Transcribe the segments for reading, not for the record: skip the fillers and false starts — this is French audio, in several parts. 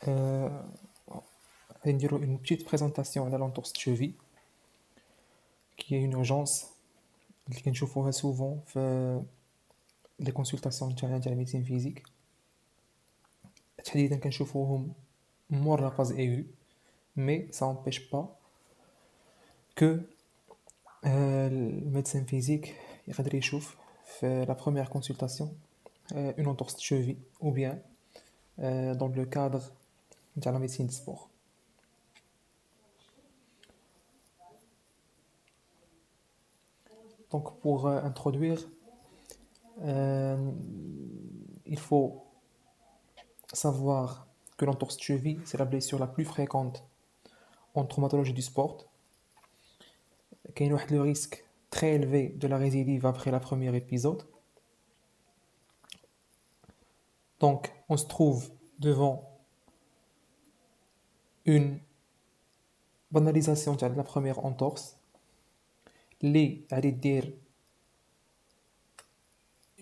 Euh, غادي نديرو une petite présentation على l'entorse de cheville qui est une urgence اللي كنشوفوها souvent في les consultations تاعنا تاع الميديسين فيزيك. تحديدا كنشوفوهم مور لا فاز ايغو مي ça empêche pas que le médecin physique يقدر يشوف في la première consultation une entorse de cheville ou bien dans le cadre de la médecine de sport. Donc pour introduire, euh, il faut savoir que l'entorse de cheville, c'est la blessure la plus fréquente en traumatologie du sport. Il y a le risque très élevé de la récidive après le premier épisode. Donc on se trouve devant une banalisation de la première entorse,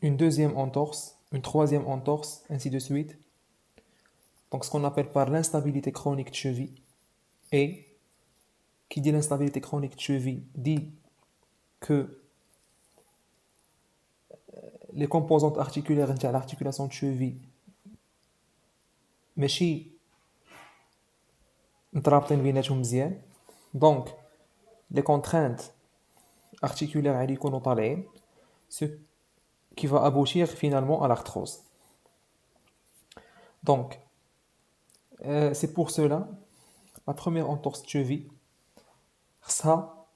une deuxième entorse, une troisième entorse, ainsi de suite. Donc ce qu'on appelle par l'instabilité chronique de cheville. Et qui dit l'instabilité chronique de cheville dit que les composantes articulaires de l'articulation de cheville ماشي مترابطين بيناتهم مزيان. Donc les contraintes articulaires غادي يكونوا طالعين, ce qui va aboutir finalement à l'arthrose. Donc c'est pour cela la première entorse de cheville خصها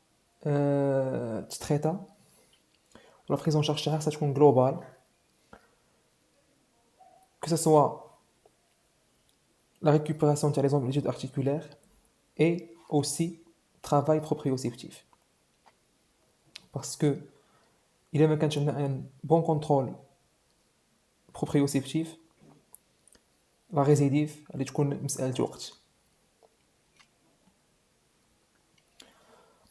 تتريتا la prise en charge تاعها خصها تكون globale, que ce soit la récupération des amplitudes articulaires et aussi travail proprioceptif. Parce que il est quand on a un bon contrôle proprioceptif, la récidive elle تكون مسألة وقت.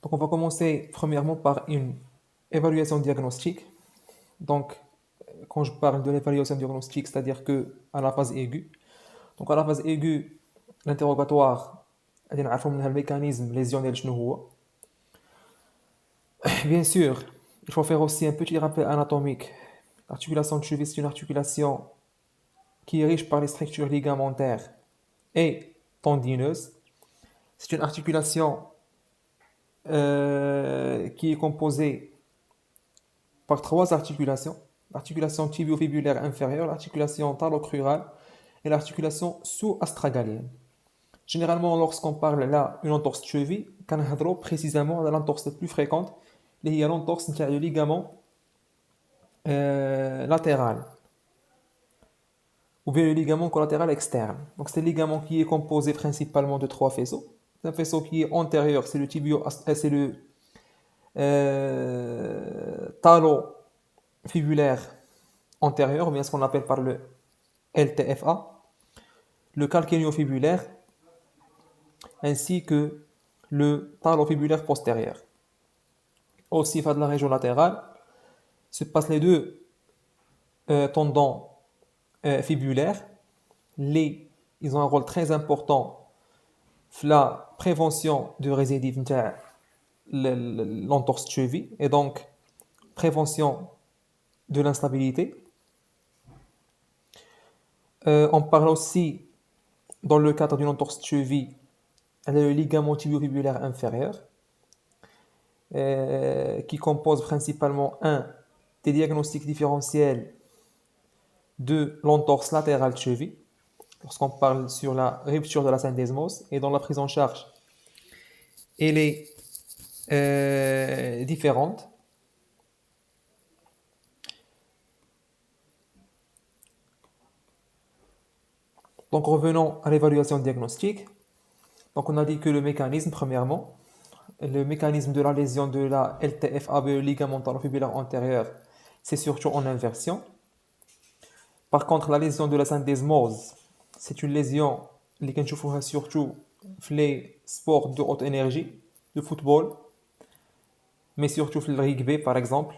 Donc on va commencer premièrement par une évaluation diagnostique. Donc quand je parle de l'évaluation diagnostique, c'est-à-dire que à la phase aiguë. Donc à la phase aiguë, l'interrogatoire, غادي نعرفوا منها الميكانيزم lésionnel شنو هو. Bien sûr, il faut faire aussi un petit rappel anatomique. L'articulation de cheville, c'est une articulation qui est riche par les structures ligamentaires et tendineuses. C'est une articulation qui est composée par trois articulations. L'articulation tibio-fibulaire inférieure, l'articulation talocrurale et l'articulation sous-astragalienne. Généralement, lorsqu'on parle là d'une entorse de cheville, on parle précisément de l'entorse la plus fréquente, qui est l'entorse du ligament latéral ou bien le ligament collatéral externe. Donc c'est le ligament qui est composé principalement de trois faisceaux. Un faisceau qui est antérieur, c'est le c'est le talofibulaire antérieur, ou bien ce qu'on appelle par le LTFA, le calcanéofibulaire, ainsi que le talofibulaire postérieur. Aussi, dans la région latérale, se passent les deux tendons fibulaires. Ils ont un rôle très important dans la prévention de récidive de l'entorse de cheville et donc prévention de l'instabilité. On parle aussi, dans le cadre d'une entorse de cheville, le ligament tibio-fibulaire inférieur, qui compose principalement des diagnostics différentiels de l'entorse latérale de cheville, lorsqu'on parle sur la rupture de la syndesmose, et dans la prise en charge, elle est différente. Donc revenons à l'évaluation diagnostique. Donc on a dit que le mécanisme, premièrement, le mécanisme de la lésion de la LTFAB, le ligament talofibulaire antérieur, c'est surtout en inversion. Par contre, la lésion de la syndesmose, c'est une lésion qui est surtout dans les sports de haute énergie, le football, mais surtout dans le rugby par exemple.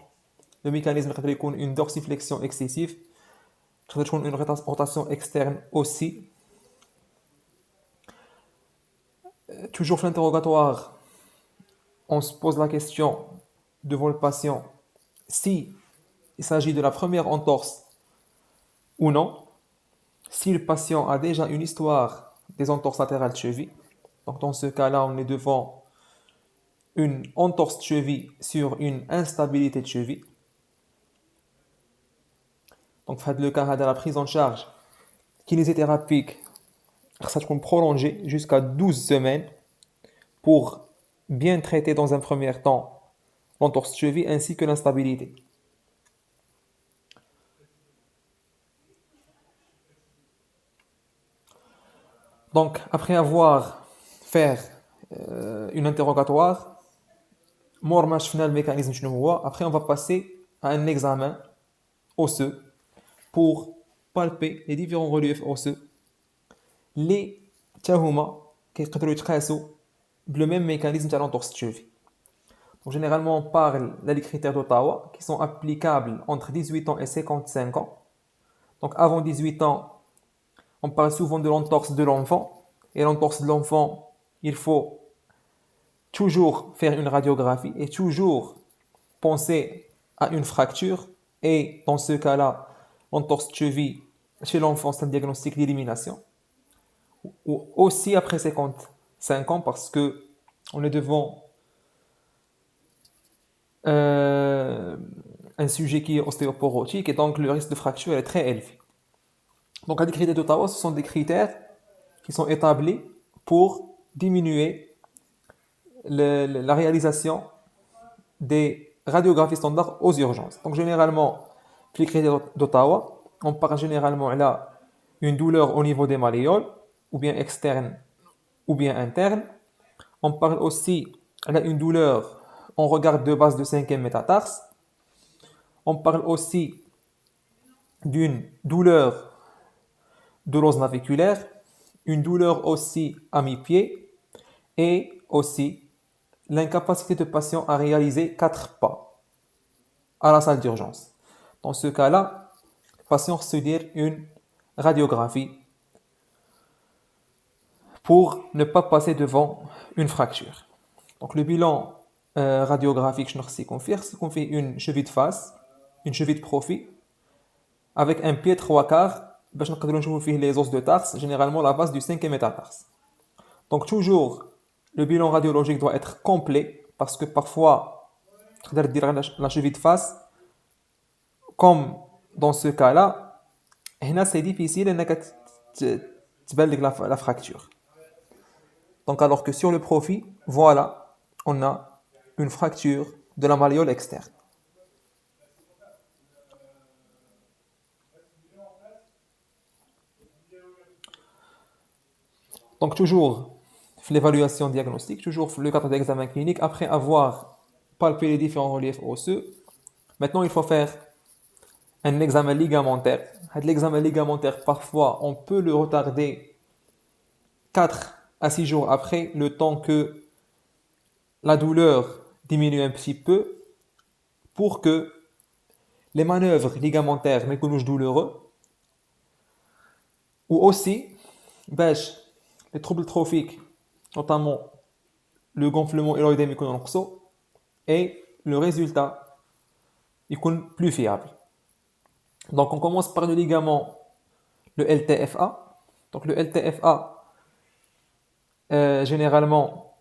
Le mécanisme peut être une dorsiflexion excessive, peut être une rotation externe aussi. Toujours l'interrogatoire, on se pose la question devant le patient si il s'agit de la première entorse ou non. Si le patient a déjà une histoire des entorses latérales de cheville, donc dans ce cas-là, on est devant une entorse de cheville sur une instabilité de cheville. Donc, dans le cas de la prise en charge kinésithérapique, ça peut prolonger jusqu'à 12 semaines pour bien traiter dans un premier temps l'entorse de cheville ainsi que l'instabilité. Donc, après avoir fait une interrogatoire, mormage final mécanisme شنو هو, après on va passer à un examen osseux pour palper les différents reliefs osseux اللي حتى هما كيقدروا يتقاسوا le même mécanisme تاع l'entorse de cheville. Donc, généralement, on parle des critères d'Ottawa qui sont applicables entre 18 ans et 55 ans. Donc, avant 18 ans, on parle souvent de l'entorse de l'enfant. Et l'entorse de l'enfant, il faut toujours faire une radiographie et toujours penser à une fracture. Et dans ce cas-là, l'entorse de cheville chez l'enfant, c'est un diagnostic d'élimination. Ou aussi après 55 ans parce que on est devant euh, un sujet qui est ostéoporotique et donc le risque de fracture est très élevé. Donc, les critères d'Ottawa, ce sont des critères qui sont établis pour diminuer la réalisation des radiographies standards aux urgences. Donc, généralement, les critères d'Ottawa, on parle généralement là une douleur au niveau des malléoles, ou bien externe, ou bien interne. On parle aussi là une douleur en regard de base de 5e métatarse. On parle aussi d'une douleur de l'os naviculaire, une douleur aussi à mi-pied et aussi l'incapacité de patient à réaliser 4 pas à la salle d'urgence. Dans ce cas-là, le patient se dire une radiographie pour ne pas passer devant une fracture. Donc le bilan radiographique, c'est qu'on fait une cheville de face, une cheville de profil, avec un pied 3/4, باش نقدروا نشوفوا فيه les os de tarse, généralement la base du 5e métatarse. Donc toujours, le bilan radiologique doit être complet, parce que parfois, تقدر دير la cheville de face, comme dans ce cas-là, هنا c'est difficile انك تبان لك la fracture. Donc alors que sur le profil, voilà, on a une fracture de la malléole externe. Donc toujours l'évaluation diagnostique, toujours le cadre d'examen clinique, après avoir palpé les différents reliefs osseux, maintenant il faut faire un examen ligamentaire. L'examen ligamentaire, parfois, on peut le retarder 4 à 6 jours après, le temps que la douleur diminue un petit peu, pour que les manœuvres ligamentaires ne soient pas douloureuses, ou aussi, les troubles trophiques, notamment le gonflement héloïdème et le résultat est plus fiable. Donc on commence par le ligament, le LTFA. Donc le LTFA, généralement,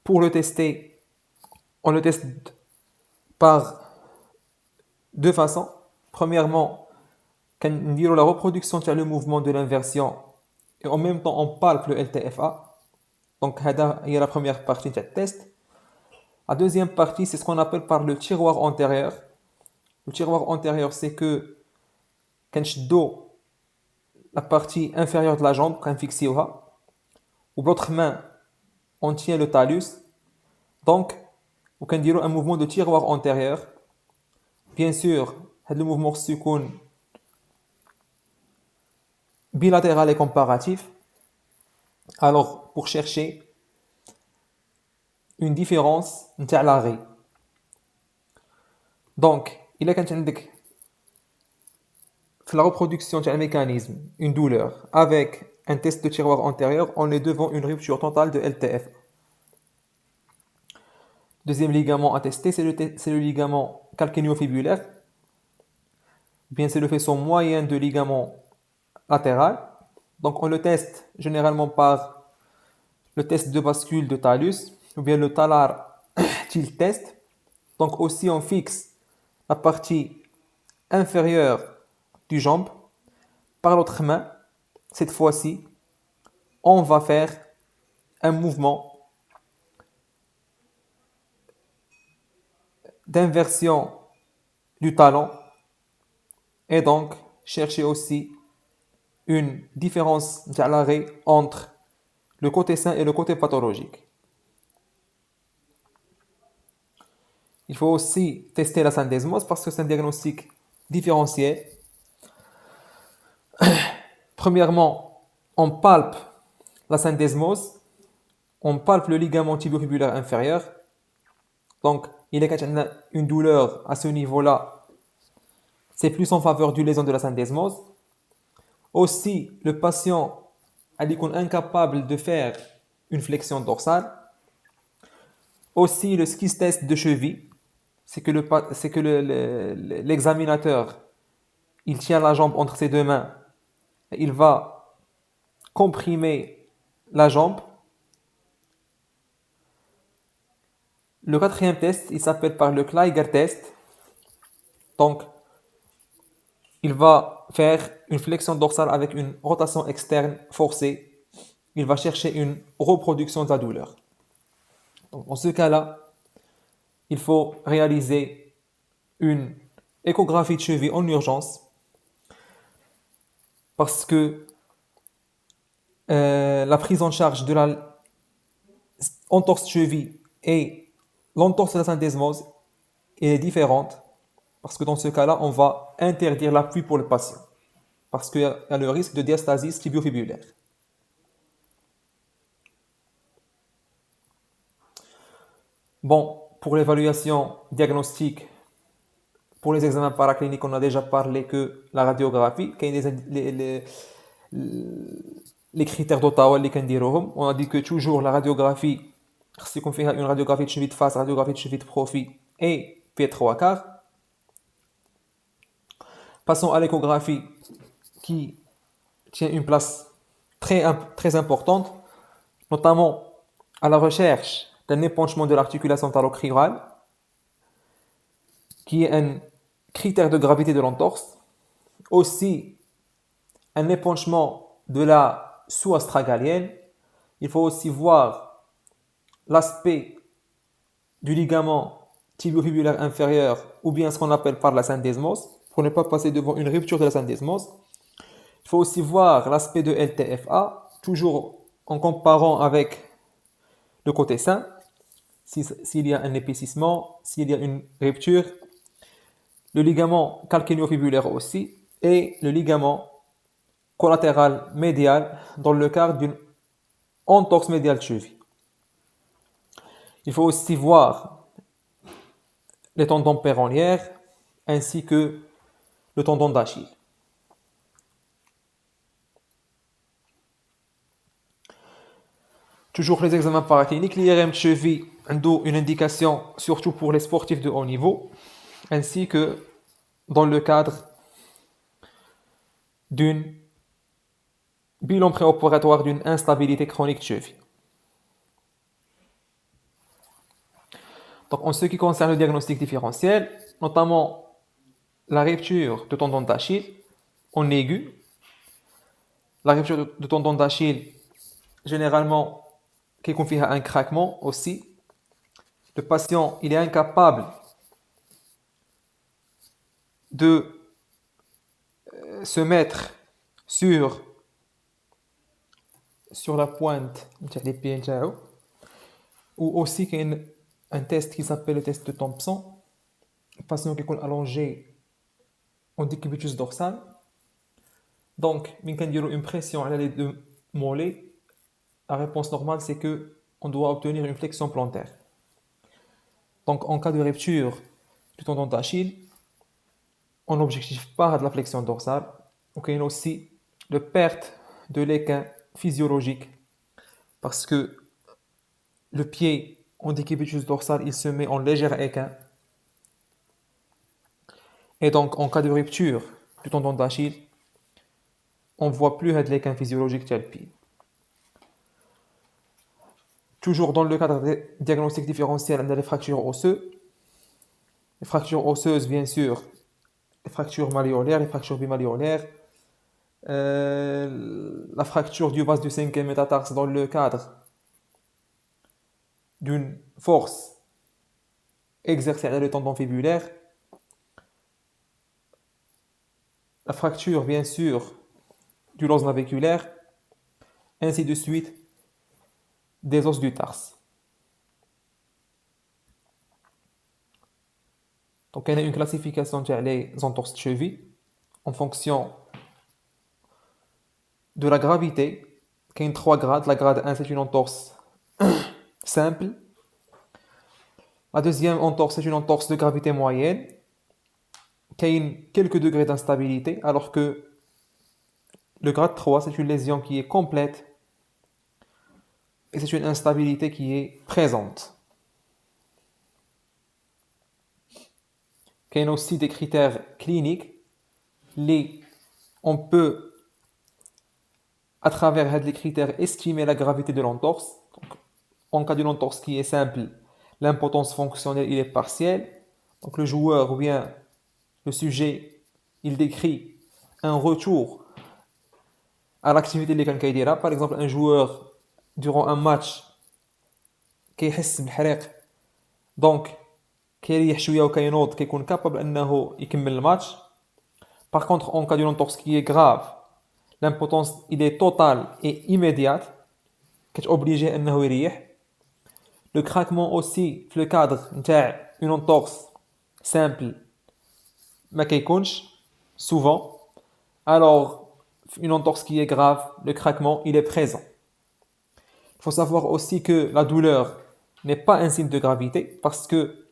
pour le tester, on le teste par deux façons. Premièrement, quand on dit la reproduction sur le mouvement de l'inversion et en même temps on palpe le LTFA. Donc il y a la première partie du test. La deuxième partie, c'est ce qu'on appelle par le tiroir antérieur. Le tiroir antérieur, c'est que quand je donne la partie inférieure de la jambe, quand on fixe ou l'autre main, on tient le talus. Donc, on peut dire un mouvement de tiroir antérieur. Bien sûr, le mouvement est bilatéral et comparatif. Alors, pour chercher une différence entre l'arrêt. Donc, il y a quand la reproduction d'un mécanisme, une douleur, avec un test de tiroir antérieur, on est devant une rupture totale de LTF. Deuxième ligament à tester, c'est le ligament calcanéo-fibulaire. Bien, c'est le faisceau moyen de ligament latéral. Donc, on le teste généralement par le test de bascule de talus ou bien le talar tilt test. Donc, aussi, on fixe la partie inférieure du jambe par l'autre main. Cette fois-ci, on va faire un mouvement d'inversion du talon et donc chercher aussi une différence de l'arrêt entre le côté sain et le côté pathologique. Il faut aussi tester la syndesmose parce que c'est un diagnostic différentiel. Premièrement, on palpe la syndesmose, on palpe le ligament tibiofibulaire inférieur. Donc, il y a une douleur à ce niveau-là, c'est plus en faveur du lésion de la syndesmose. Aussi, le patient est incapable de faire une flexion dorsale. Aussi, le skis test de cheville, c'est que l'examinateur, il tient la jambe entre ses deux mains, il va comprimer la jambe. Le quatrième test, il s'appelle par le Kleiger test. Donc, il va faire une flexion dorsale avec une rotation externe forcée. Il va chercher une reproduction de la douleur. Donc, dans ce cas-là, il faut réaliser une échographie de cheville en urgence parce que la prise en charge de la entorse de cheville et l'entorse de la syndesmose est différente parce que dans ce cas-là, on va interdire l'appui pour le patient parce qu'il y a le risque de diastasie tibiofibulaire. Bon, pour l'évaluation diagnostique, pour les examens paracliniques, on a déjà parlé que la radiographie, les critères d'Ottawa, on a dit que toujours la radiographie, si on fait une radiographie de cheville de face, radiographie de cheville de profil et pied 3 quarts. Passons à l'échographie qui tient une place très importante, notamment à la recherche d'un épanchement de l'articulation talocriorale, qui est un critère de gravité de l'entorse. Aussi, un épanchement de la sous-astragalienne. Il faut aussi voir l'aspect du ligament tibiofibulaire inférieur ou bien ce qu'on appelle par la syndesmose pour ne pas passer devant une rupture de la syndesmose. Il faut aussi voir l'aspect de LTFA, toujours en comparant avec le côté sain, s'il y a un épaississement, s'il y a une rupture, le ligament calcanéo-fibulaire aussi, et le ligament collatéral médial dans le cadre d'une entorse médiale de cheville. Il faut aussi voir les tendons péronnières ainsi que le tendon d'Achille. Toujours les examens paracliniques, l'IRM de cheville a une indication surtout pour les sportifs de haut niveau, ainsi que dans le cadre d'un bilan préopératoire d'une instabilité chronique de cheville. Donc, en ce qui concerne le diagnostic différentiel, notamment la rupture de tendon d'Achille en aigu, la rupture de tendon d'Achille généralement qui confie à un craquement aussi. Le patient il est incapable de se mettre sur la pointe des pieds ou aussi qu'il y a un test qui s'appelle le test de Thompson. Le patient qui est allongé en décubitus dorsal. Donc, il y a une pression à les deux mollets. La réponse normale, c'est que on doit obtenir une flexion plantaire. Donc, en cas de rupture du tendon d'Achille, on n'objective pas de la flexion dorsale. Donc, il y a aussi de perte de l'équin physiologique parce que le pied en décubitus dorsal, il se met en légère équin. Et donc, en cas de rupture du tendon d'Achille, on ne voit plus l'équin physiologique de le pied. Toujours dans le cadre des diagnostics différentiels, on a les fractures osseuses. Les fractures osseuses, bien sûr, les fractures malléolaires, les fractures bimalléolaires, la fracture du base du cinquième métatarse dans le cadre d'une force exercée sur le tendon fibulaire, la fracture, bien sûr, du los naviculaire, ainsi de suite, des os du tarse. Donc, il y a une classification des entorses de cheville en fonction de la gravité. Il y a 3 grades. La grade 1, c'est une entorse simple. La deuxième entorse, c'est une entorse de gravité moyenne qui a quelques degrés d'instabilité, alors que le grade 3, c'est une lésion qui est complète et c'est une instabilité qui est présente. Il y a aussi des critères cliniques. On peut, à travers les critères, estimer la gravité de l'entorse. Donc, en cas d'une entorse qui est simple, l'impotence fonctionnelle il est partielle. Donc le joueur ou bien le sujet, il décrit un retour à l'activité اللي كان كيديرها. Par exemple, un joueur durant un match كيحس بالحريق donc كيريح شويه وكينوض كيكون capable انه يكمل الماتش. Par contre, en cas d'une entorse qui est grave, l'impotence il est totale et immédiate كتobligé انه يريح. Le craquement aussi في le cadre نتاع une entorse simple ما كيكونش souvent. Alors une entorse qui est grave, le craquement il est présent. Il faut savoir aussi que la douleur n'est pas un signe de gravité parce que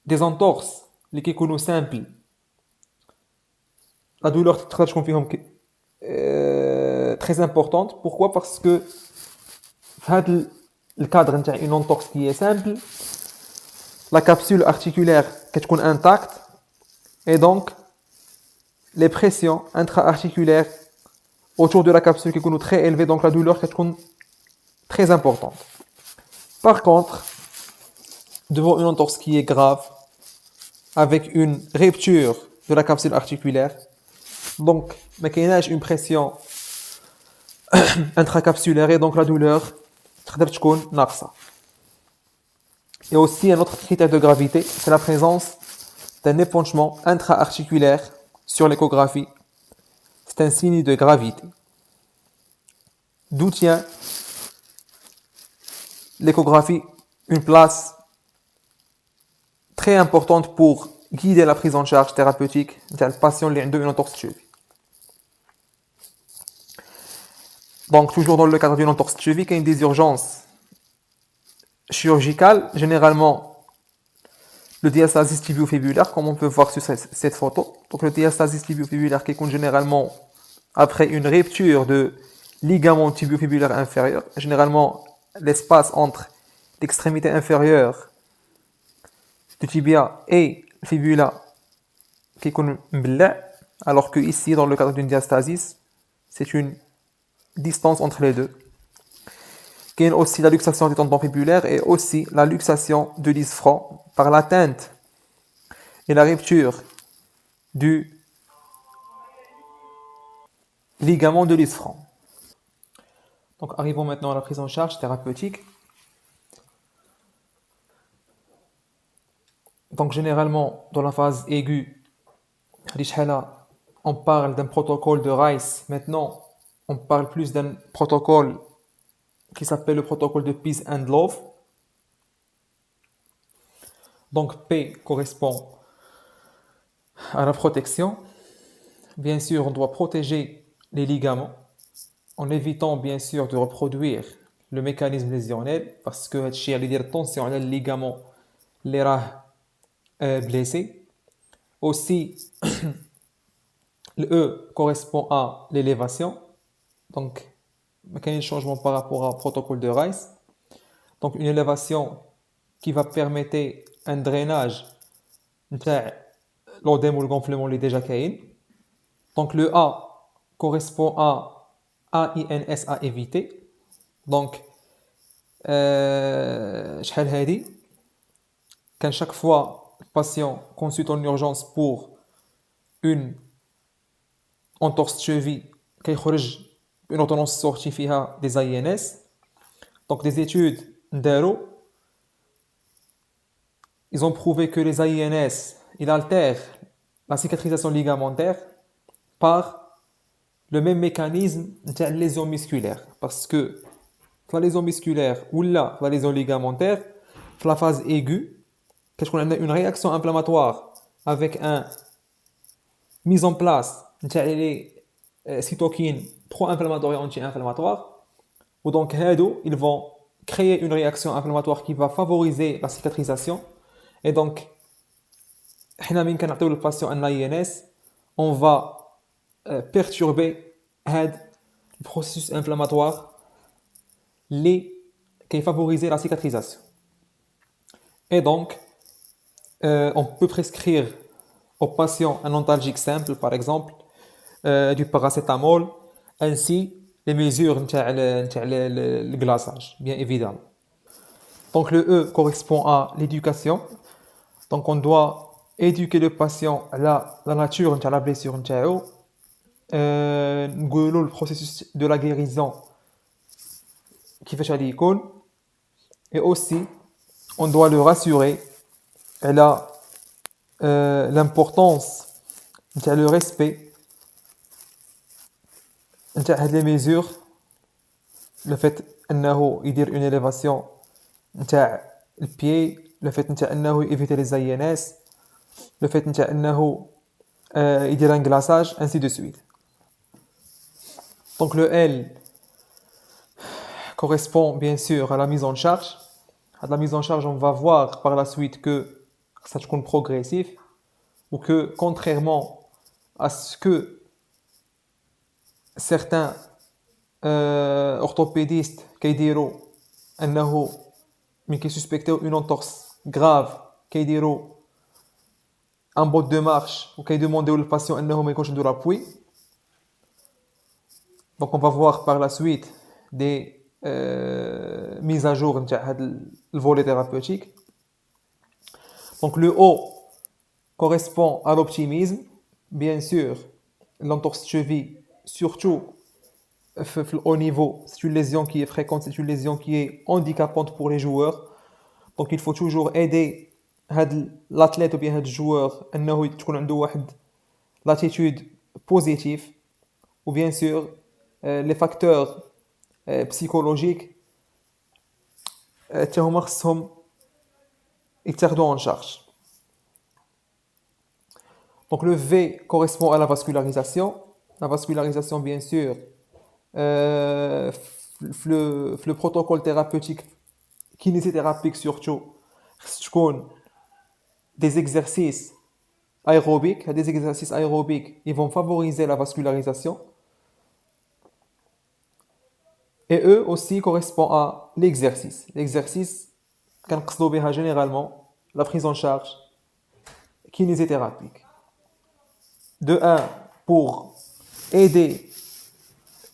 des entorses les كيكونوا simples, la douleur تقدر تكون فيهم très importante. Pourquoi? Parce que في هذا الكادر نتاع une entorse qui est simple, la capsule articulaire كتكون intacte et donc les pressions intra-articulaires autour de la capsule qui sont très élevées, donc la douleur est très importante. Par contre, devant une entorse qui est grave, avec une rupture de la capsule articulaire, donc il y a une pression intracapsulaire et donc la douleur est ناقصة. Et aussi un autre critère de gravité, c'est la présence d'un épanchement intra-articulaire sur l'échographie. C'est un signe de gravité. D'où tient l'échographie une place très importante pour guider la prise en charge thérapeutique d'un patient qui a une entorse de cheville. Donc, toujours dans le cadre d'une entorse de cheville, il y a des urgences chirurgicales. Généralement, le diastasis tibiofibulaire, comme on peut voir sur cette photo. Donc, le diastasis tibiofibulaire qui est généralement après une rupture de ligament tibiofibulaire inférieur. Généralement, l'espace entre l'extrémité inférieure du tibia et la fibula qui est mbella, alors que ici, dans le cadre d'une diastasis, c'est une distance entre les deux. Il y a aussi la luxation du tendon fibulaire et aussi la luxation de l'isfranc par l'atteinte et la rupture du ligament de l'isfranc. Donc arrivons maintenant à la prise en charge thérapeutique. Donc généralement dans la phase aiguë, on parle d'un protocole de Rice. Maintenant, on parle plus d'un protocole qui s'appelle le protocole de Peace and Love. Donc P correspond à la protection. Bien sûr, on doit protéger les ligaments en évitant bien sûr de reproduire le mécanisme lésionnel parce que هادشي اللي يدير tension على الليغامون اللي راه blessé. Aussi le E correspond à l'élévation. Donc un changement par rapport au protocole de Rice. Donc une élévation qui va permettre un drainage de l'odème ou le gonflement est déjà كاين. Donc le A correspond à AINS à éviter. Donc شحال هادي كان chaque fois le patient consulte en urgence pour une entorse de cheville كيخرج une ordonnance sortie فيها des AINS. Donc des études d'Aero, ils ont prouvé que les AINS, ils altèrent la cicatrisation ligamentaire par le même mécanisme de la lésion musculaire. Parce que la lésion musculaire ou la lésion ligamentaire, dans la phase aiguë, qu'est-ce qu'on a une réaction inflammatoire avec une mise en place de les cytokines pro-inflammatoires et anti-inflammatoires. Ou donc, ils vont créer une réaction inflammatoire qui va favoriser la cicatrisation. Et donc, le patient un INS, on va perturber le processus inflammatoire qui favorise la cicatrisation. Et donc, on peut prescrire aux patients un antalgique simple, par exemple, du paracétamol, ainsi les mesures de glaçage, bien évidemment. Donc le E correspond à l'éducation. Donc on doit éduquer le patient à la nature de la blessure, le processus de la guérison qui fait l'icône. Et aussi, on doit le rassurer à l'importance de le respect des mesures, le fait qu'il y ait une élévation le pied, le fait d'éviter les INS, le fait qu'il y ait un glaçage, ainsi de suite. Donc le L correspond bien sûr à la mise en charge. À la mise en charge, on va voir par la suite que ça est progressif ou que contrairement à ce que certains orthopédistes كيديروا انه ملي كيسوسبكتيو une entorse grave كيديروا un botte de marche ou كيدومونديو للباسيون انه ما يكونش عنده l'appui. Donc on va voir par la suite des mises à jour de le volet thérapeutique. Donc le O correspond à l'optimisme. Bien sûr, l'entorse de cheville, surtout au niveau, c'est une lésion qui est fréquente, c'est une lésion qui est handicapante pour les joueurs. Donc il faut toujours aider l'athlète ou bien le joueur à avoir une l'attitude positive. Ou bien sûr, les facteurs psychologiques sont en charge. Donc le V correspond à la vascularisation. La vascularisation, bien sûr, le protocole thérapeutique kinésithérapique surtout, des exercices aérobiques. Des exercices aérobiques, ils vont favoriser la vascularisation. Et eux aussi correspond à l'exercice. L'exercice, généralement, la prise en charge kinésithérapique. De un, pour aider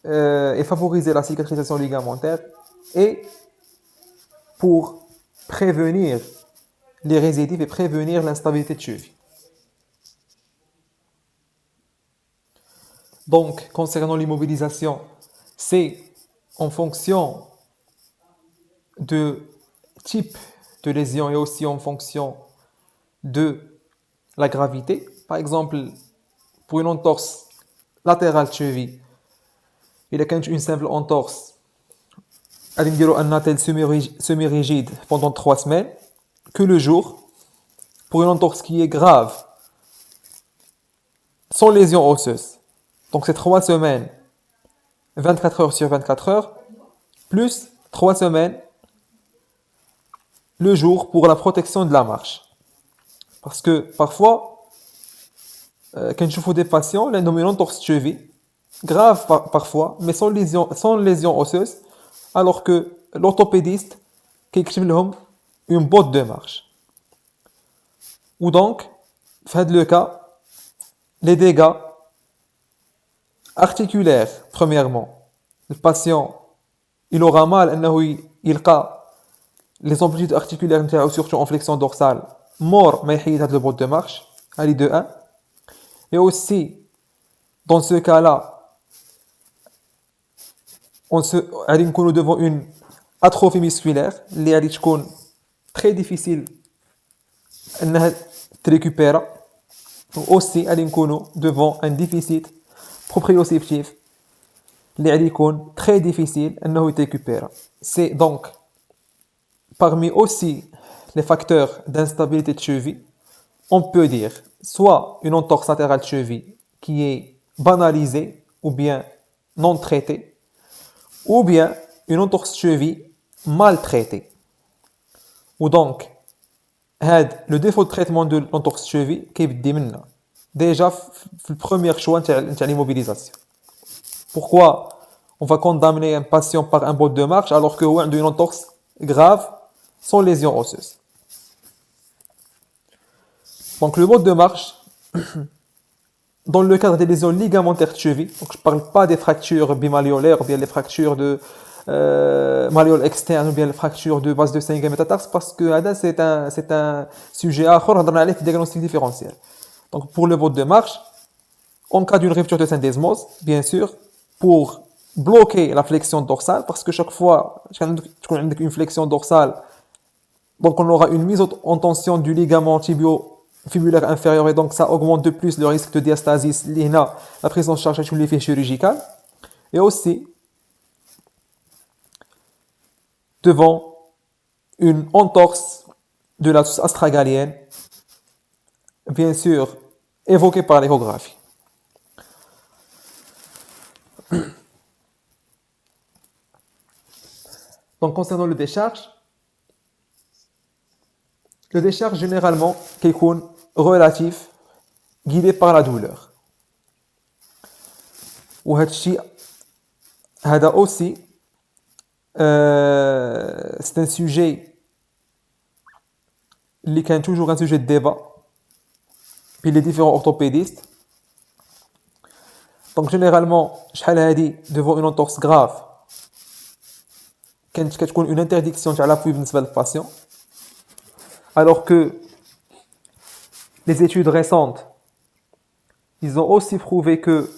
et favoriser la cicatrisation ligamentaire et pour prévenir les récidives et prévenir l'instabilité de cheville. Donc, concernant l'immobilisation, c'est en fonction de type de lésion et aussi en fonction de la gravité. Par exemple, pour une entorse latérale de cheville, il y a une simple entorse, on va un attel semi-rigide pendant 3 semaines, que le jour. Pour une entorse qui est grave, sans lésion osseuse, donc c'est 3 semaines, 24 heures sur 24 heures, plus 3 semaines, le jour pour la protection de la marche. Parce que parfois, quand je fais des patients, ils ont une entorse de cheville, grave parfois, mais sans lésion osseuse, alors que l'orthopédiste كيكتب لهم une botte de marche. Ou donc, dans le cas, les dégâts articulaires, premièrement, le patient, il aura mal أنه يلقى les amplitudes articulaires نتاعو surtout en flexion dorsale mort ما يحيد هاد le botte de marche, allez de 1. Et aussi, dans ce cas-là, غادي نكونوا devant une atrophie musculaire اللي غادي تكون très difficile انها تريكوبيرا. aussi غادي نكونوا devant un déficit proprioceptif اللي غادي يكون très difficile انه يتريكوبيرا. C'est donc parmi aussi les facteurs d'instabilité de cheville, on peut dire soit une entorse latérale de cheville qui est banalisée ou bien non traitée, ou bien une entorse de cheville mal traitée. Ou donc, le défaut de traitement de l'entorse de cheville كيبدي منا déjà في le premier choix نتاع l'immobilisation. Pourquoi on va condamner un patient par un botte de marche alors que هو عنده une entorse grave sans lésion osseuse. Donc le botte de marche dans le cadre des lésions ligamentaires de cheville, donc je ne parle pas des fractures bimalléolaires ou bien les fractures de malléole externe ou bien les fractures de base de 5 métatarse, parce que c'est un sujet à un diagnostic différentiel. Donc pour le botte de marche, en cas d'une rupture de syndesmose, bien sûr, pour bloquer la flexion dorsale, parce que chaque fois qu'on a une flexion dorsale, donc on aura une mise en tension du ligament tibio-fibulaire inférieur et donc ça augmente de plus le risque de diastasis, la prise en charge de l'effet chirurgical. Et aussi, devant une entorse de la astragalienne, bien sûr, évoquée par l'échographie. Donc concernant le décharge généralement est relatif, guidé par la douleur. وهذا aussi c'est un sujet qui est toujours un sujet de débat puis les différents orthopédistes. Donc généralement شحال هذه devant une entorse grave كانت كتكون une interdiction تاع l'appui بالنسبه للباتيون, alors que les études récentes ils ont aussi prouvé que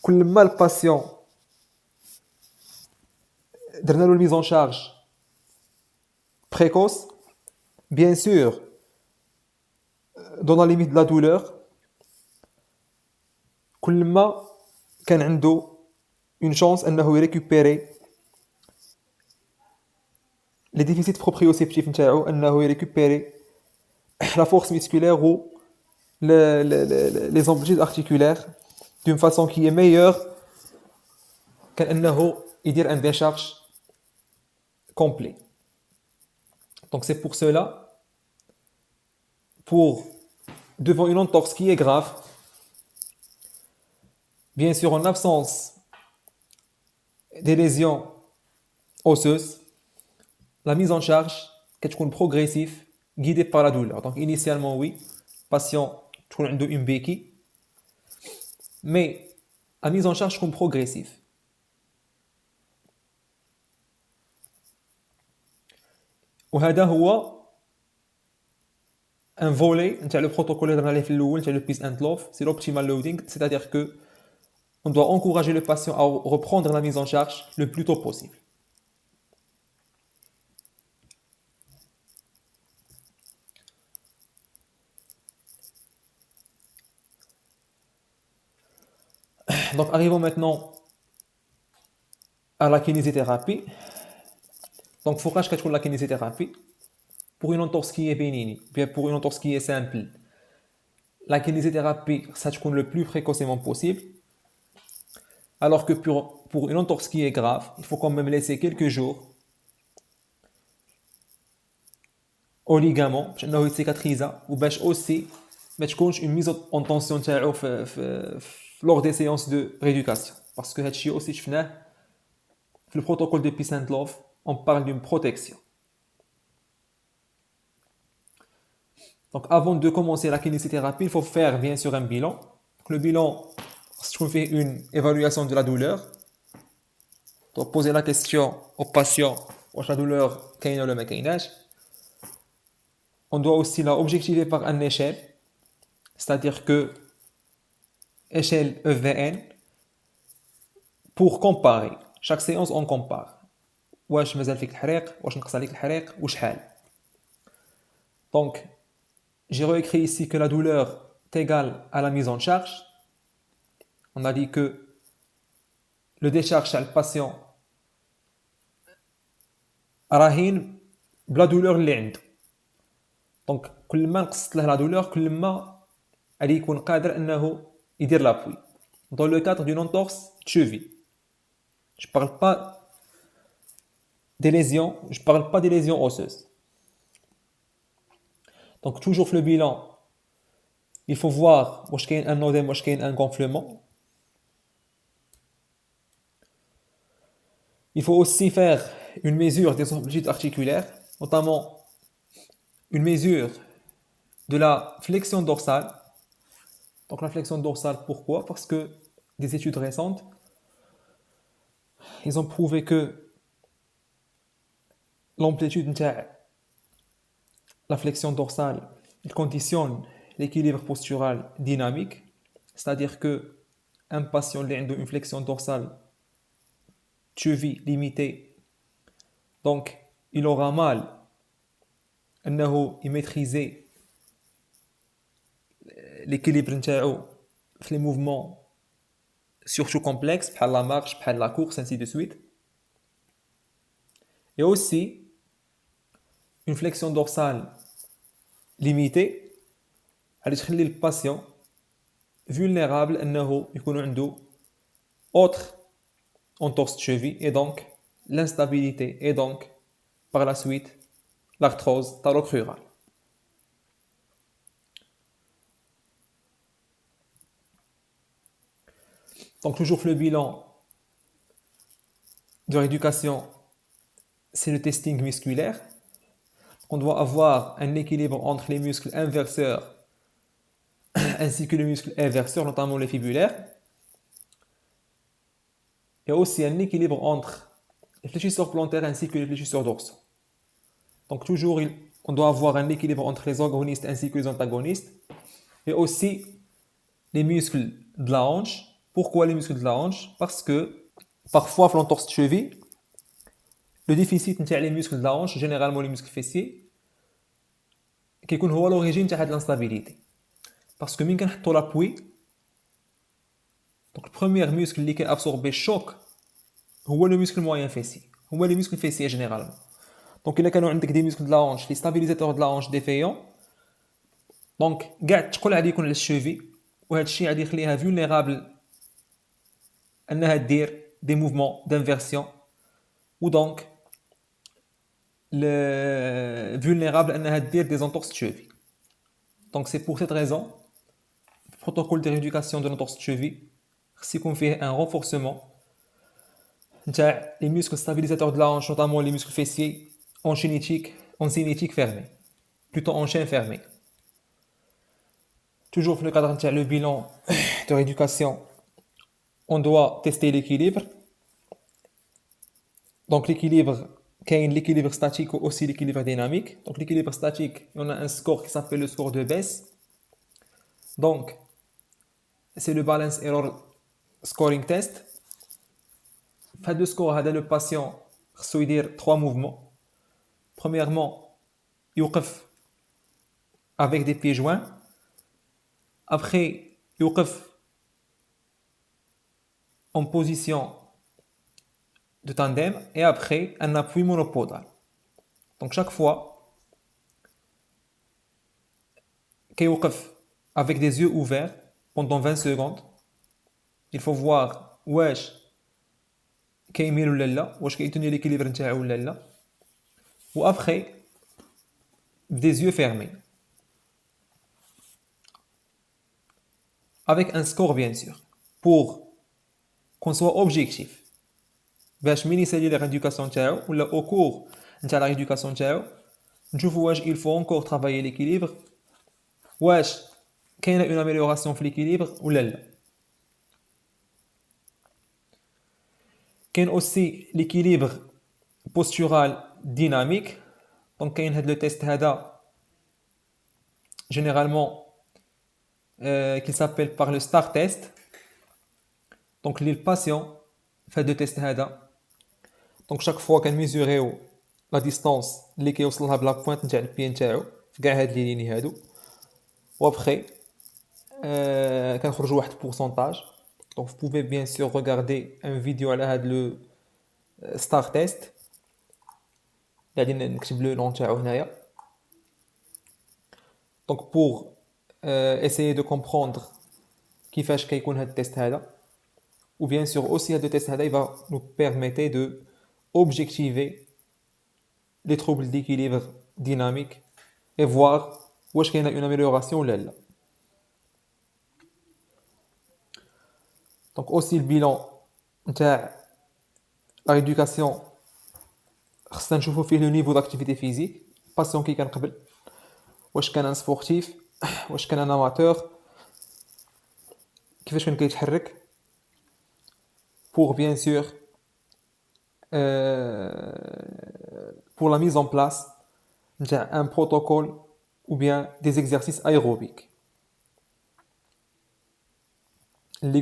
كل ما الباتيون درنا له mise en charge précoce, bien sûr dans la limite de la douleur, كل ما كان عنده une chance انه يريكوبيري les déficits proprioceptifs نتاعو, انه يريكوبيري la force musculaire ou les amplitudes articulaires d'une façon qui est meilleure qu'annahu يدير un décharge complet. Donc c'est pour cela, devant une entorse qui est grave, bien sûr en absence des lésions osseuses, la mise en charge est progressive, guidée par la douleur. Donc initialement oui, patient تكون عنده une béquille, mais la mise en charge est progressive. وهذا هو un volet نتاع le protocole اللي درنا عليه في الاول نتاع le peace and love, c'est l'optimal loading, c'est-à-dire que on doit encourager le patient à reprendre la mise en charge le plus tôt possible. Donc arrivons maintenant à la kinésithérapie. Donc فوقاش كتكون la kinésithérapie pour une entorse qui est bénigne, bien pour une entorse qui est simple. La kinésithérapie ça تكون le plus précocement possible. Alors que pour une entorse qui est grave, il faut quand même laisser quelques jours au ligament باش انه يتسيكاتريزا وباش aussi ما تكونش une mise en tension تاعو في lors des séances de rééducation. Parce que هادشي aussi شفناه في le protocole de Peace and Love, on parle d'une protection. Donc avant de commencer la kinésithérapie, il faut faire bien sûr un bilan. Donc, le bilan, si on fait une évaluation de la douleur, on doit poser la question au patient, واش la douleur كاينه ولا ما كايناش. On doit aussi la objectiver par une échelle, c'est-à-dire que échelle EVN, pour comparer. Chaque séance on compare. واش مازال فيك الحريق, واش نقص عليك الحريق, وشحال. Donc j'ai réécrit ici que la douleur est égale à la mise en charge. On a dit que le décharge chez le patient راهين بلا douleur اللي عنده. Donc كل ما نقصت له la douleur كل ما غادي يكون قادر انه يدير لابوي. Dans le cadre d'une entorse de cheville. Je parle pas des lésions osseuses. Donc toujours le bilan, il faut voir واش كاين un odème, واش كاين un gonflement. Il faut aussi faire une mesure des amplitudes articulaires, notamment une mesure de la flexion dorsale. Donc la flexion dorsale, pourquoi? Parce que des études récentes, ils ont prouvé que l'amplitude de la flexion dorsale il conditionne l'équilibre postural dynamique, c'est-à-dire que un patient qui a une flexion dorsale cheville limitée, donc il aura mal à maîtriser l'équilibre نتاعو في les mouvements surtout complexes بحال la marche, بحال la course, ainsi de suite. Et aussi une flexion dorsale limitée غادي تخلي le patient vulnérable انه يكون عنده autre entorse de cheville et donc l'instabilité et donc par la suite l'arthrose talocrurale. Donc toujours le bilan de rééducation, c'est le testing musculaire. On doit avoir un équilibre entre les muscles inverseurs ainsi que les muscles inverseurs, notamment les fibulaires. Il y a aussi un équilibre entre les fléchisseurs plantaires ainsi que les fléchisseurs dorsaux. Donc toujours, on doit avoir un équilibre entre les agonistes ainsi que les antagonistes. Et aussi les muscles de la hanche. Pourquoi les muscles de la hanche? Parce que parfois, dans l'entorse de cheville, le déficit des muscles de la hanche, généralement les muscles fessiers, qui est l'origine de l'instabilité. Parce que quand on l'appui, donc le premier muscle qui absorbe le choc, c'est le muscle moyen fessier. C'est les muscles fessiers généralement. Donc il y a des muscles de la hanche, les stabilisateurs de la hanche défaillants. Donc, tu peux dire que les chevilles, et ce qui est vulnérable à dire des mouvements d'inversion, ou donc vulnérable à dire des entorses de cheville. Donc c'est pour cette raison, le protocole de rééducation de l'entorse de cheville, c'est qu'on fait un renforcement des muscles stabilisateurs de la hanche, notamment les muscles fessiers, en cinétique fermé, plutôt en chaîne fermée. Toujours dans le cadre de le bilan de rééducation, on doit tester l'équilibre. Donc l'équilibre, l'équilibre statique ou aussi l'équilibre dynamique. Donc l'équilibre statique, on a un score qui s'appelle le score de Bess. Donc c'est le balance error scoring test. Fait de score, le patient doit dire 3 mouvements. Premièrement, il يوقف avec des pieds joints. Après, il يوقف en position de tandem et après un appui monopodal. Donc chaque fois qu'il يوقف avec des yeux ouverts pendant 20 secondes, il faut voir واش كيميل ولا لا, واش كيتوني l'équilibre نتاعو ولا لا. Ou après des yeux fermés. Avec un score bien sûr. pour qu'on soit objectif باش مين يسالي la rééducation نتاعو ولا au cours نتاع la rééducation نتاعو نشوفوا واش il faut encore travailler l'équilibre واش كاينه une amélioration في l'équilibre ولا لا كاين aussi l'équilibre postural dynamique donc كاين هاد لو تيست هذا généralement qui s'appelle par le STAR test donc les patients fait de test هذا donc chaque fois كنميزوريو لا ديستانس اللي كيوصلها بلا بوينت نتاع البي نتاعو في كاع هاد لي ليني هادو وابخي كنخرجوا واحد pourcentage donc vous pouvez bien sûr regarder un vidéo على هاد لو ستار تيست غادي نكتب لو نون تاعو هنايا donc pour essayer de comprendre كيفاش كيكون هاد التيست هذا ou bien sûr aussi هاد التيست هذا il va nous permettre de objectiver les troubles d'équilibre dynamique et voir واش كاينه une amélioration ولا لا donc aussi le bilan نتاع la rééducation خصنا نشوفوا فيه le niveau d'activité physique patient كي كان قبل واش كان ان سبورتيف واش كان ان اماتور كيفاش كان كيتحرك pour bien sûr pour la mise en place d'un protocole ou bien des exercices aérobiques. Le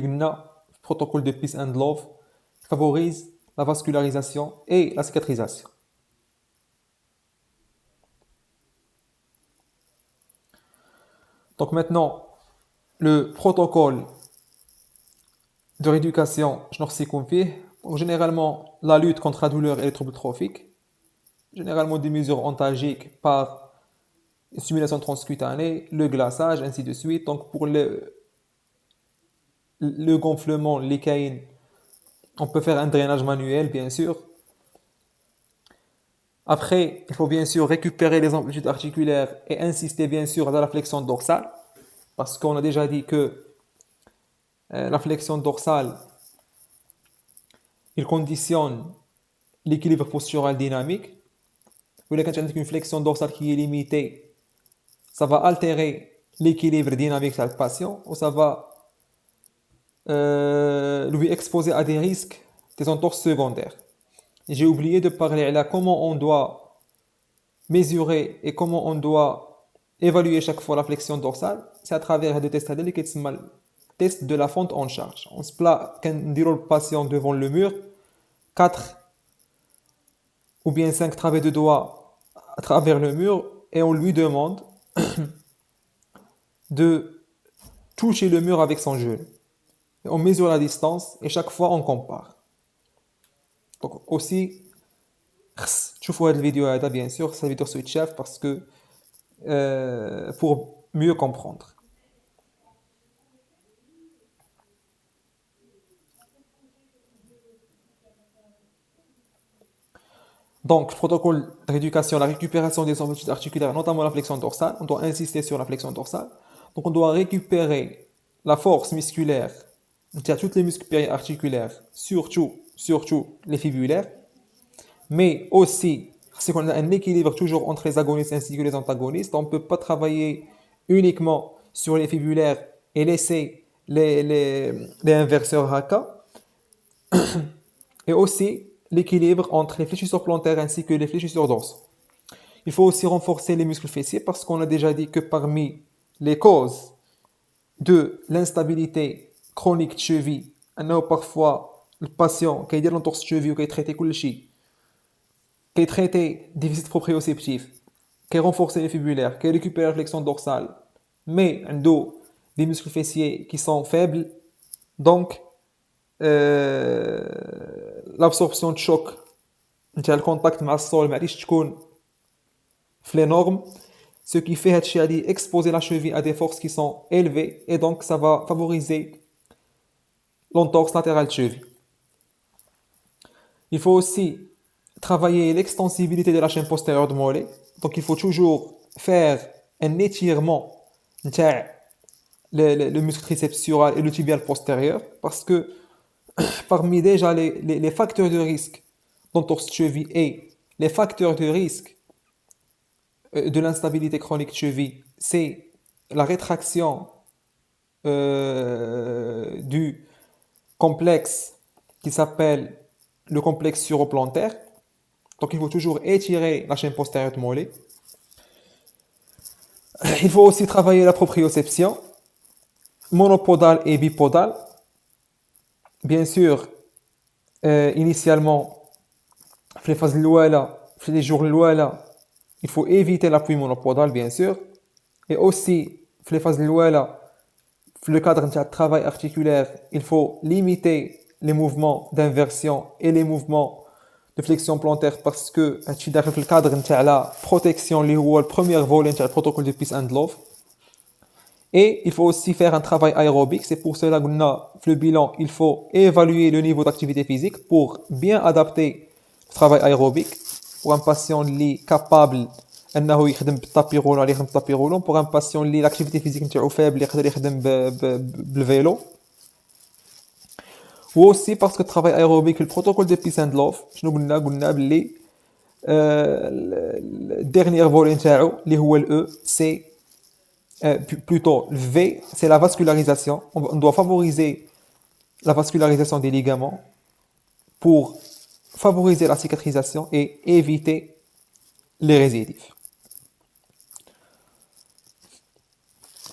protocole de Peace and Love favorise la vascularisation et la cicatrisation. Donc maintenant, le protocole de rééducation, je n'en sais qu'un fait. Donc, généralement, la lutte contre la douleur et les troubles trophiques. Généralement, des mesures antalgiques par stimulation transcutanée, le glaçage, ainsi de suite. Donc, pour le gonflement, l'écaïne, on peut faire un drainage manuel, bien sûr. Après, il faut bien sûr récupérer les amplitudes articulaires et insister bien sûr dans la flexion dorsale. Parce qu'on a déjà dit que la flexion dorsale, il conditionne l'équilibre postural dynamique. Vous voyez quand il y a une flexion dorsale qui est limitée, ça va altérer l'équilibre dynamique du patient ou ça va lui exposer à des risques des entorses secondaires. Et j'ai oublié de parler de comment on doit mesurer et comment on doit évaluer chaque fois la flexion dorsale. C'est à travers des tests qui s'appellent test de la fente en charge. On se place quand on dit le patient devant le mur, 4 ou bien 5 travées de doigts à travers le mur et on lui demande de toucher le mur avec son genou. Et on mesure la distance et chaque fois on compare. Donc aussi, tu vois cette vidéo là, bien sûr, cette vidéo sur Chef parce que pour mieux comprendre. Donc, le protocole de rééducation, la récupération des amplitudes articulaires, notamment la flexion dorsale, on doit insister sur la flexion dorsale. Donc, on doit récupérer la force musculaire, c'est-à-dire toutes les muscles périarticulaires, surtout les fibulaires, mais aussi, c'est qu'on a un équilibre toujours entre les agonistes ainsi que les antagonistes. On ne peut pas travailler uniquement sur les fibulaires et laisser les inverseurs Haka. Et aussi, l'équilibre entre les fléchisseurs plantaires ainsi que les fléchisseurs dorsaux. Il faut aussi renforcer les muscles fessiers parce qu'on a déjà dit que parmi les causes de l'instabilité chronique de cheville, on a parfois le patient qui a l'entorse de cheville ou qui est traité كلشي, qui est traité déficit proprioceptif, qui a renforcé les fibulaires, qui a récupéré la flexion dorsale, mais on a des muscles fessiers qui sont faibles, donc l'absorption de choc نتاع الكونتاكت مع السول ما غاديش تكون في les normes, ce qui fait هادشي غادي exposer la cheville à des forces qui sont élevées et donc ça va favoriser l'entorse latérale de cheville. Il faut aussi travailler l'extensibilité de la chaîne postérieure de mollet, donc il faut toujours faire un étirement نتاع le muscle triceps sural et le tibial postérieur, parce que parmi déjà les facteurs de risque d'entorse de cheville et les facteurs de risque de l'instabilité chronique de cheville, c'est la rétraction du complexe qui s'appelle le complexe suroplantaire. Donc il faut toujours étirer la chaîne postérieure de mollet. Il faut aussi travailler la proprioception monopodale et bipodale. Bien sûr, initialement, في les phases الأولى, في les jours الأولى, il faut éviter l'appui monopodal, bien sûr. Et aussi, في les phases الأولى, في le cadre de travail articulaire, il faut limiter les mouvements d'inversion et les mouvements de flexion plantaire parce que هادشي داخل في الكادر نتاع لا protection اللي هو البروميير فولي نتاع البروتوكول دو بيس اند لوف. Et il faut aussi faire un travail aérobique. C'est pour cela qu'on a le bilan. Il faut évaluer le niveau d'activité physique pour bien adapter le travail aérobique. Pour un patient qui est capable de faire du tapis roulant, il fait du tapis roulant. Pour un patient qui l'activité physique est faible, il peut faire du vélo. Ou aussi parce que le travail aérobique, le protocole de Peace and Love, je nous le dernier volet, le E, c'est plutôt le V, c'est la vascularisation. On doit favoriser la vascularisation des ligaments pour favoriser la cicatrisation et éviter les récidives.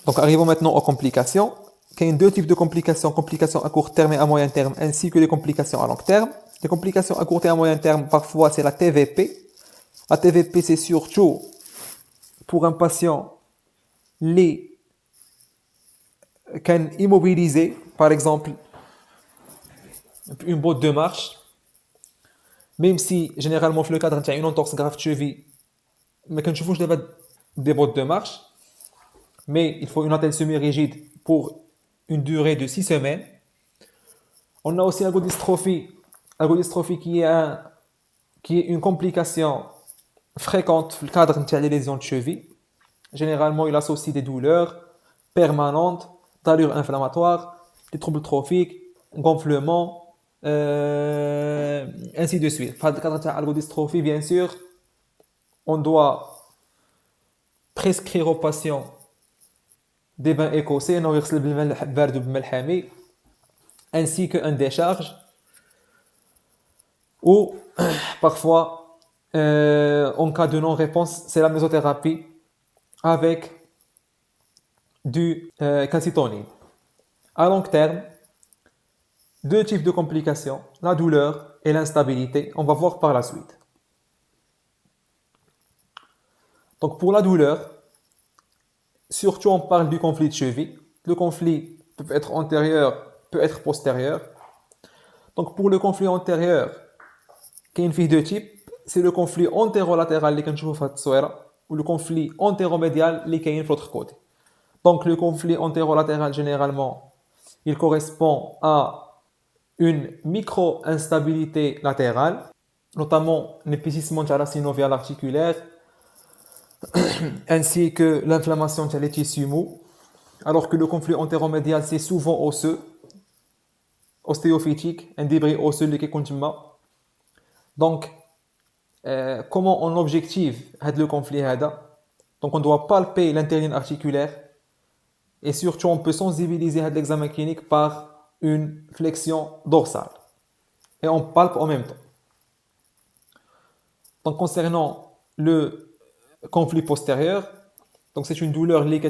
Donc arrivons maintenant aux complications. Il y a deux types de complications, complications à court terme et à moyen terme, ainsi que les complications à long terme. Les complications à court et à moyen terme, parfois c'est la TVP. La TVP, c'est surtout pour un patient qui est immobilisé, par exemple une botte de marche, même si généralement dans le cadre d'une entorse grave de cheville, mais quand je vois des bottes de marche, mais il faut une attelle semi-rigide pour une durée de 6 semaines. On a aussi l'ergodystrophie qui est une complication fréquente dans le cadre des lésions de cheville. Généralement, il associe des douleurs permanentes, d'allure inflammatoire, des troubles trophiques, gonflement, ainsi de suite. Dans le cadre de l'ergodystrophie, bien sûr, on doit prescrire aux patients des bains écossais, ainsi qu'un décharge. Ou parfois, en cas de non-réponse, c'est la mésothérapie avec du calcitonin. À long terme, deux types de complications, la douleur et l'instabilité. On va voir par la suite. Donc pour la douleur, surtout on parle du conflit de cheville. Le conflit peut être antérieur, peut être postérieur. Donc pour le conflit antérieur, il y a une fille de type, c'est le conflit antérolatéral اللي كنشوفوا في هذه التصويره ou le conflit antéromédial اللي كاين في l'autre côté. Donc le conflit antérolatéral généralement, il correspond à une micro-instabilité latérale, notamment l'épaississement de la synoviale articulaire, ainsi que l'inflammation des tissus mous, alors que le conflit antéromédial c'est souvent osseux, ostéophytique, un débris osseux qui est donc comment on objective le conflit donc on doit palper l'interligne articulaire et surtout on peut sensibiliser l'examen clinique par une flexion dorsale et on palpe en même temps. Donc concernant le conflit postérieur, donc c'est une douleur liée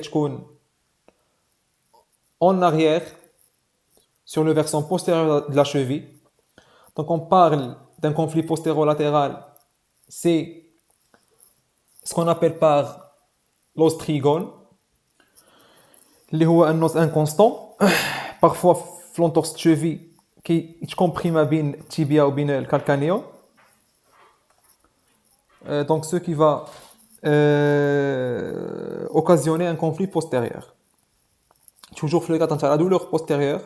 en arrière sur le versant postérieur de la cheville. Donc on parle d'un conflit postérolatéral, c'est ce qu'on appelle par l'os trigone, اللي هو un os inconstant. Parfois l'entorse de cheville qui comprime ما بين tibia ou bien le calcanéum. Donc ce qui va occasionner un conflit postérieur. Toujours le cas de la douleur postérieure,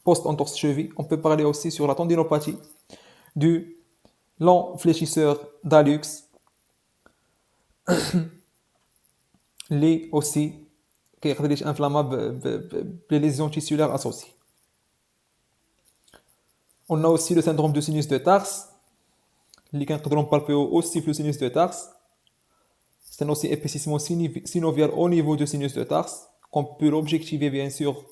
post-entorse de cheville, on peut parler aussi sur la tendinopathie du long fléchisseur d'hallux, les aussi كيقدر يتانفلاما بلي ليزيون tissulaires associées. On a aussi le syndrome de sinus de Tarse اللي كنقدروا نبالبيو aussi في le sinus de Tarse. C'est un aussi épaississement synovial au niveau du sinus de Tarse qu'on peut l'objectiver bien sûr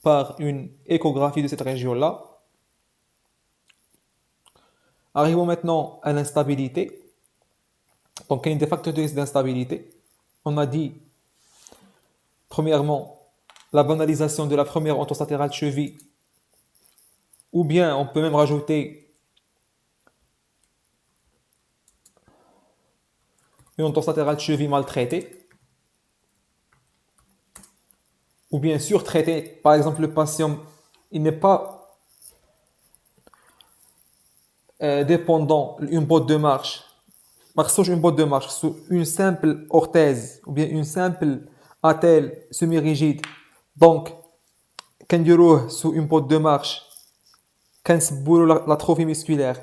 par une échographie de cette région-là. Arrivons maintenant à l'instabilité. Donc, il y a des facteurs d'instabilité. On a dit, premièrement, la banalisation de la première entorse latérale de cheville, ou bien on peut même rajouter une entorse latérale de cheville maltraitée, ou bien surtraitée. Par exemple, le patient, il n'est pas dépendant d'une botte de marche. Une botte de marche sous une simple orthèse ou bien une simple attelle semi-rigide. Donc, quand sous une botte de marche, quand l'atrophie musculaire,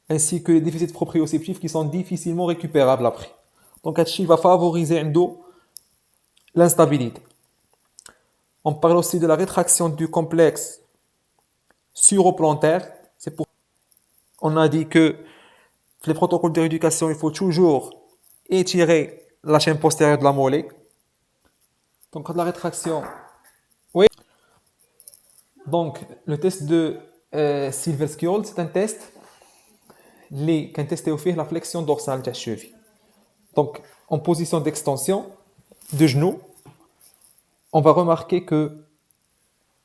ainsi que les déficits proprioceptifs qui sont difficilement récupérables après. Donc, ça va favoriser l'instabilité. On parle aussi de la rétraction du complexe suroplantaire. On a dit que les protocoles de rééducation, il faut toujours étirer la chaîne postérieure de la mollet. Donc, la rétraction. Oui. Donc, le test de Silver-Skjold, c'est un test qui a testé la flexion dorsale de la cheville. Donc, en position d'extension de genou, on va remarquer que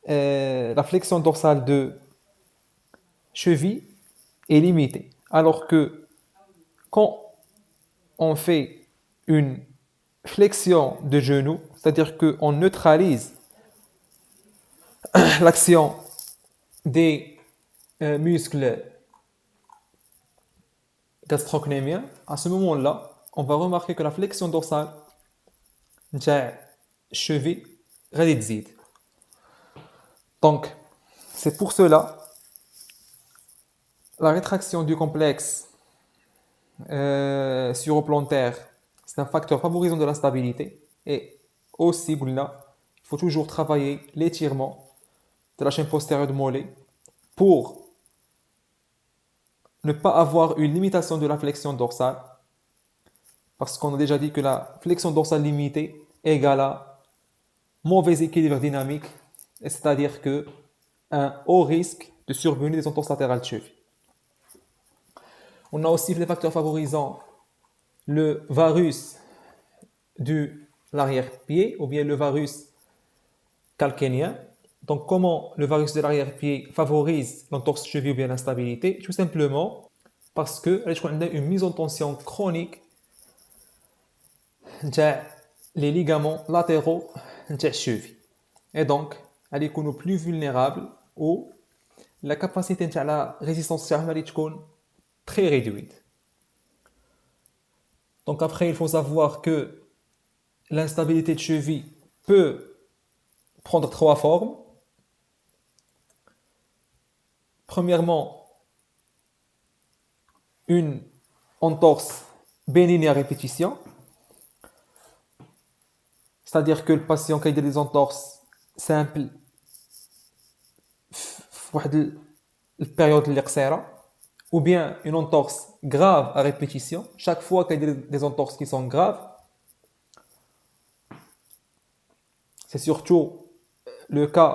la flexion dorsale de cheville est limitée. Alors que quand on fait une flexion de genou, c'est-à-dire qu'on neutralise l'action des muscles gastrocnémiens, à ce moment-là, on va remarquer que la flexion dorsale de la cheville réduite. Donc, c'est pour cela la rétraction du complexe suroplantaire, c'est un facteur favorisant de la stabilité. Et aussi, il faut toujours travailler l'étirement de la chaîne postérieure de mollet pour ne pas avoir une limitation de la flexion dorsale. Parce qu'on a déjà dit que la flexion dorsale limitée égale à mauvais équilibre dynamique, c'est-à-dire que un haut risque de survenue des entorses latérales de cheville. On a aussi les facteurs favorisant le varus de l'arrière-pied ou bien le varus calcanéen. Donc, comment le varus de l'arrière-pied favorise l'entorse de cheville ou bien l'instabilité? Tout simplement parce que on a une mise en tension chronique les ligaments latéraux de la cheville. Et donc, elle est plus vulnérable ou la capacité de la résistance est très réduite. Donc après, il faut savoir que l'instabilité de cheville peut prendre trois formes. Premièrement, une entorse bénigne à répétition, c'est-à-dire que le patient qui a des entorses simples la période قصيرة, ou bien une entorse grave à répétition. Chaque fois qu'il y a des entorses qui sont graves, c'est surtout le cas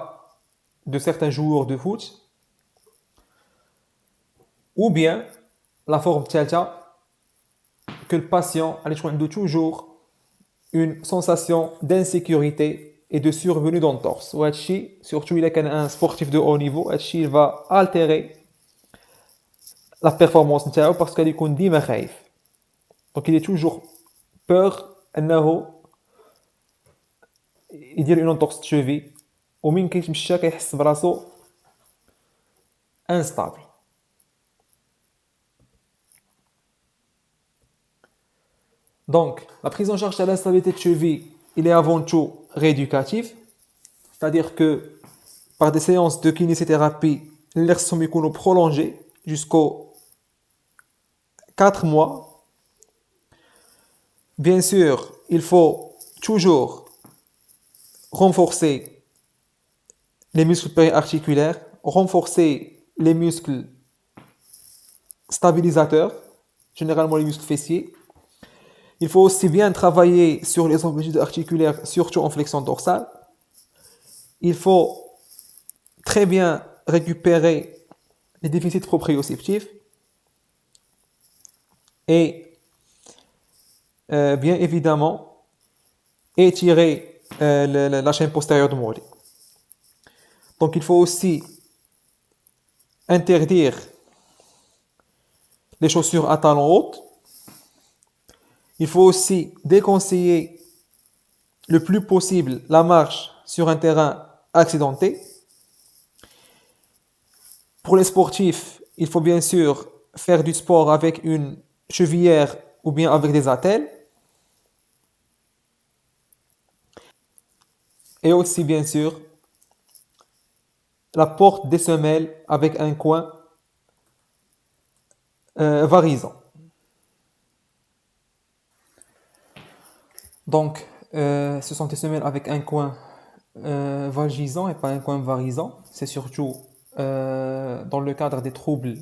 de certains joueurs de foot, ou bien la forme tchalta, que le patient a toujours une sensation d'insécurité et de survenue d'entorse. Surtout il est un sportif de haut niveau, il va altérer la performance parce qu'il est ديما خايف. Donc il est toujours peur انه يدير une entorse de cheville ومين كيتمشى كيحس براسو instable. Donc la prise en charge de l'instabilité de cheville, il est avant tout rééducatif, c'est-à-dire que par des séances de kinésithérapie, les sont prolongées jusqu'aux 4 mois. Bien sûr, il faut toujours renforcer les muscles périarticulaires, renforcer les muscles stabilisateurs, généralement les muscles fessiers. Il faut aussi bien travailler sur les amplitudes articulaires, surtout en flexion dorsale. Il faut très bien récupérer les déficits proprioceptifs et bien évidemment étirer la chaîne postérieure de mollet. Donc il faut aussi interdire les chaussures à talons hauts. Il faut aussi déconseiller le plus possible la marche sur un terrain accidenté. Pour les sportifs, il faut bien sûr faire du sport avec une chevillère ou bien avec des attelles. Et aussi bien sûr la porte des semelles avec un coin varisant. Donc, ce sont des semelles avec un coin vagisant et pas un coin varisant. C'est surtout dans le cadre des troubles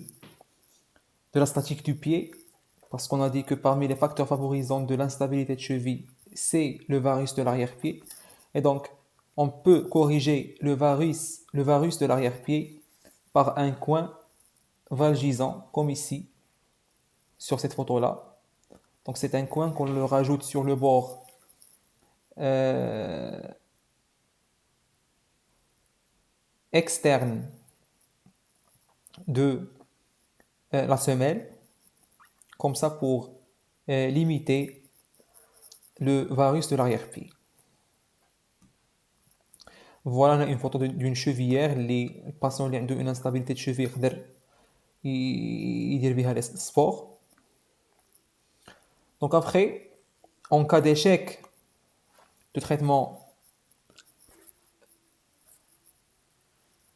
de la statique du pied, parce qu'on a dit que parmi les facteurs favorisants de l'instabilité de cheville, c'est le varus de l'arrière-pied. Et donc, on peut corriger le varus de l'arrière-pied par un coin valgisant, comme ici, sur cette photo-là. Donc, c'est un coin qu'on le rajoute sur le bord euh, externe de la semelle, comme ça pour limiter le varus de l'arrière-pied. Voilà une photo d'une chevillère. Les patients qui ont une instabilité de cheville يدير بها le sport. Donc après, en cas d'échec de traitement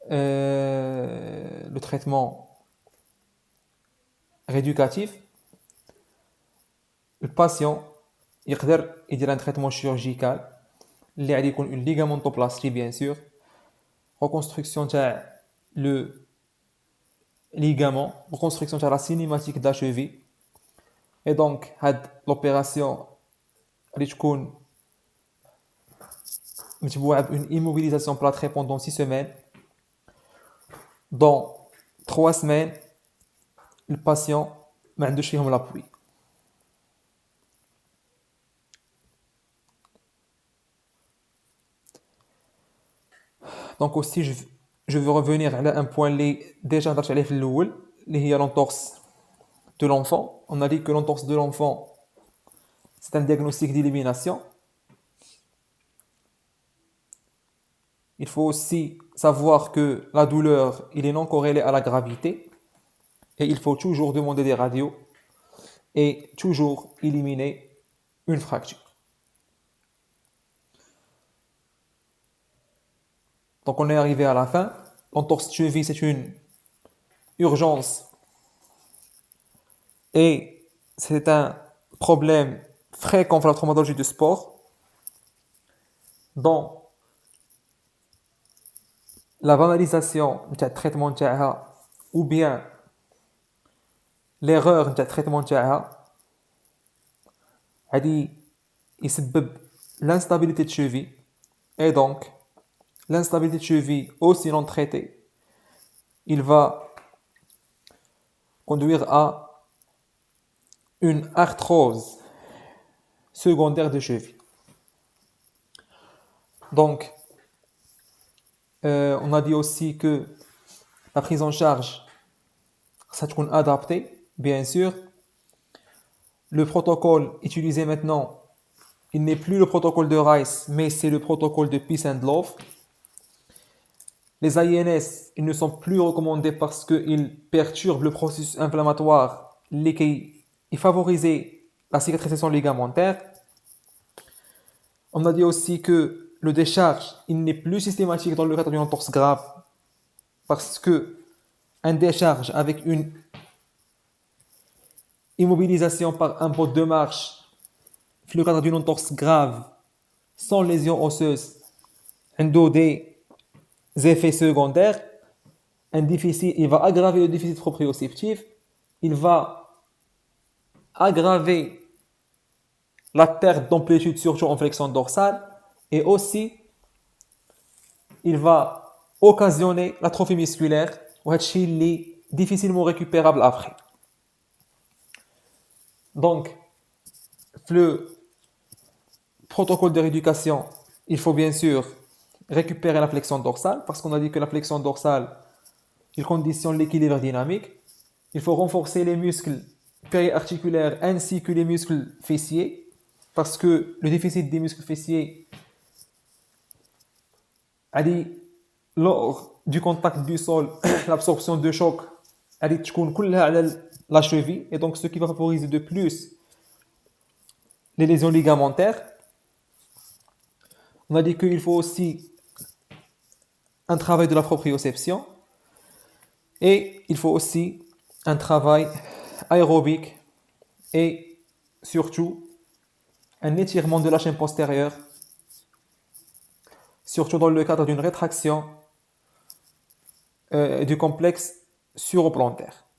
le traitement rééducatif, le patient يقدر يدير un traitement chirurgical اللي غادي يكون une ligamentoplastie bien sûr, reconstruction تاع le ligament, reconstruction تاع la cinématique de la cheville. Et donc هاد l'opération غادي تكون متبوعة une immobilisation plâtrée pendant 6 semaines. Dans 3 semaines, le patient ما عندوش فيهم l'appui. Donc aussi je veux revenir à un point اللي déjà هضرت عليه في الاول اللي هي l'entorse de l'enfant. On a dit que l'entorse de l'enfant c'est un diagnostic d'élimination. Il faut aussi savoir que la douleur il est non corrélée à la gravité et il faut toujours demander des radios et toujours éliminer une fracture. Donc on est arrivé à la fin. L'entorse de cheville c'est une urgence et c'est un problème fréquent dans la traumatologie du sport, dont la banalisation du traitement ou bien l'erreur du traitement يسبب l'instabilité de cheville. Et donc l'instabilité de cheville aussi non traitée, il va conduire à une arthrose secondaire de cheville. Donc on a dit aussi que la prise en charge ça doit être adapté, bien sûr. Le protocole utilisé maintenant, il n'est plus le protocole de Rice, mais c'est le protocole de Peace and Love. Les INS, ils ne sont plus recommandés parce qu'ils perturbent le processus inflammatoire, qui favorisent la cicatrisation ligamentaire. On a dit aussi que le décharge, il n'est plus systématique dans le cadre d'une entorse grave parce que un décharge avec une immobilisation par un mode de marche dans le cadre d'une entorse grave sans lésion osseuse, عنده des effets secondaires. Un déficit, il va aggraver le déficit proprioceptif, il va aggraver la perte d'amplitude surtout en flexion dorsale et aussi il va occasionner l'atrophie musculaire وهادشي اللي difficilement récupérable après. Donc, le protocole de rééducation, il faut bien sûr récupérer la flexion dorsale parce qu'on a dit que la flexion dorsale, il conditionne l'équilibre dynamique. Il faut renforcer les muscles périarticulaires ainsi que les muscles fessiers parce que le déficit des muscles fessiers a dit lors du contact du sol, l'absorption de choc a dit تكون كلها على la cheville et donc ce qui va favoriser de plus les lésions ligamentaires. On a dit qu'il faut aussi un travail de la proprioception et il faut aussi un travail aérobique et surtout un étirement de la chaîne postérieure, surtout dans le cadre d'une rétraction du complexe suroplantaire.